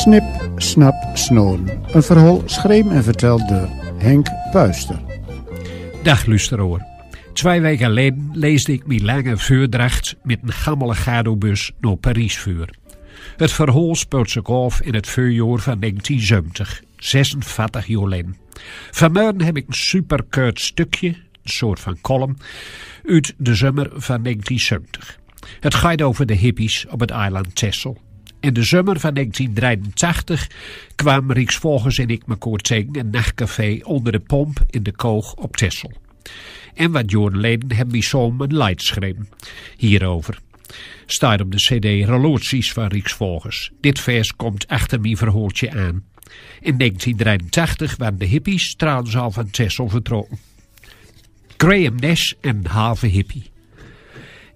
Snip, Snap, Snoren. Een verhaal schreven en verteld door Henk Puister. Dag luisteraar. 2 weken geleden leesde ik mijn lange voordracht met een gammele gadobus naar Parijs voor. Het verhaal speelt zich af in het voorjaar van 1970, 46 jaar geleden. Vanmorgen heb ik een superkort stukje, een soort van column, uit de zomer van 1970. Het gaat over de hippies op het eiland Texel. In de zomer van 1983 kwamen Rijksvolgers en ik mekaar tegen een nachtcafé onder de pomp in de Koog op Texel. En wat jaren geleden hebben we samen een lied geschreven hierover. Staat op de cd Relaties van Rijksvolgers. Dit vers komt achter mijn verhaaltje aan. In 1983 waren de hippies trouwens al van Texel vertrokken. Graham Nash en halve hippie.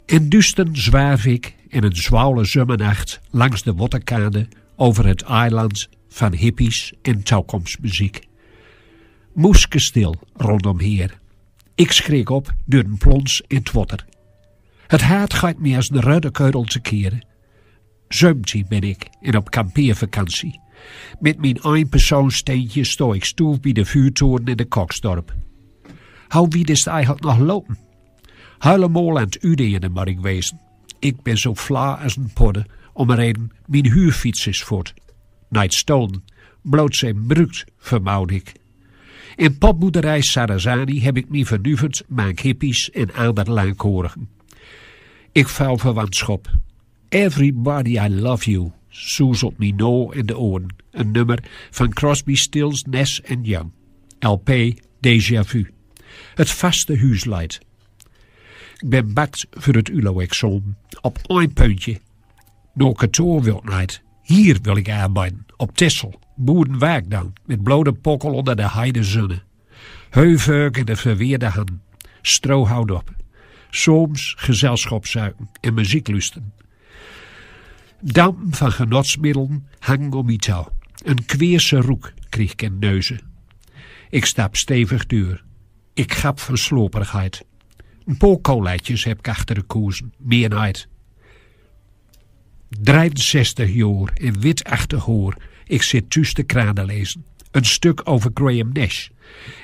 En dusten zwaaf ik in een zwouwe zomernacht langs de Waterkade over het eiland van hippies en toekomstmuziek. Moeske stil rondom hier. Ik schrik op door een plons in het water. Het haat gaat me als een rode keudel te keren. 17 ben ik en op kampeervakantie. Met mijn eenpersoonssteentje sta ik stoef bij de vuurtoren in de Koksdorp. Hoe wie is het eigenlijk nog lopen? Helemaal aan het uitdelen mag ik wezen. Ik ben zo vla als een podde om er een mijn huurfiets is voort. Niet stolen, bloot zijn brukt, vermoud ik. In popboerderij Sarazani heb ik me vernuverd met hippies en andere langkorigen. Ik vuil verwantschap. Everybody I love you, soezelt me no in de oren. Een nummer van Crosby, Stills, Nash & Young. LP Déjà Vu. Het vaste huisleid. Ik ben bakt voor het ULO-examen. Op 1 puntje. Door kantoor wil ik niet. Hier wil ik arbeiden. Op Texel. Boerenwerk dan. Met blode pokkel onder de heide zonne. Heuveuk in de verweerde hand. Strohout op. Soms gezelschapszuiken en muziek lusten. Dampen van genotsmiddelen hangen om iets touw. Een kweerse roek kreeg ik in neuzen. Ik stap stevig duur. Ik gap van sloperigheid. Een paar colaatjes heb ik achter de koersen, meer niet. 63 jaar en wit achterhoor. Ik zit thuis de kranen lezen. Een stuk over Graham Nash.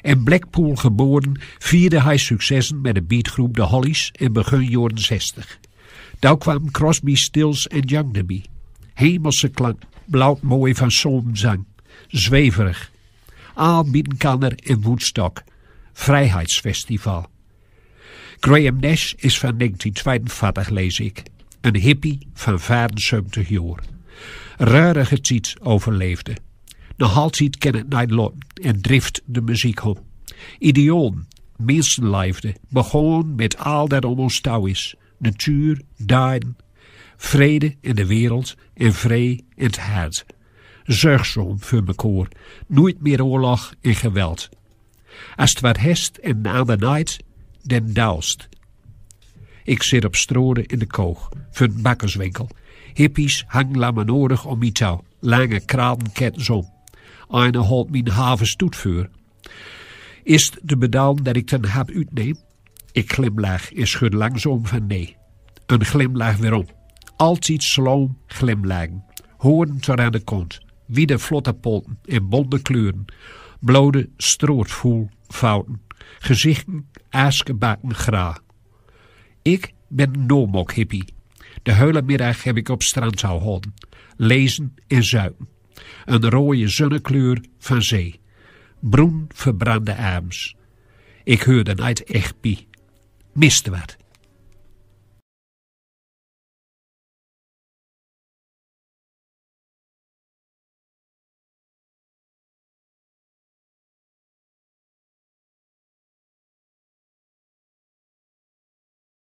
In Blackpool geboren vierde hij successen met de beatgroep de Hollies in begin jaren 60. Daar kwam Crosby, Stills & Young erbij. Hemelse klank, blauw mooi van zomenzang. Zweverig. Aanbieden kan er in Woodstock. Vrijheidsfestival. Graham Nash is van 1942, lees ik. Een hippie van 75 jaar. Rarige tijd overleefde. Nog altijd kan het niet lopen en drift de muziek om. Ideoon, mensenlijfde, begon met al dat om ons touw is. Natuur, dieren, vrede in de wereld en vrede in het hart. Zorgzaam voor mekaar, nooit meer oorlog en geweld. Als het wat hest en aan de night, dan daust. Ik zit op strode in de Koog, voor een bakkerswinkel. Hippies hangen lamenorig om mijn touw, lange kralenkettens om. Eine houdt mijn havenstoet voor. Is het de bedoeling dat ik ten hap uitneem? Ik glimlach en schud langzaam van nee. Een glimlach weerom. Altijd sloom glimlachen. Hoorn tot aan de kont. Wie de vlotte polten en bonte kleuren. Blode strootvoel fouten. Gezichten aasgebakken gra. Ik ben een nomok hippie. De hele middag heb ik op strand houden. Lezen en zuipen. Een rode zonnekleur van zee. Broen verbrande abends. Ik hoorde niet echt bij. Miste wat.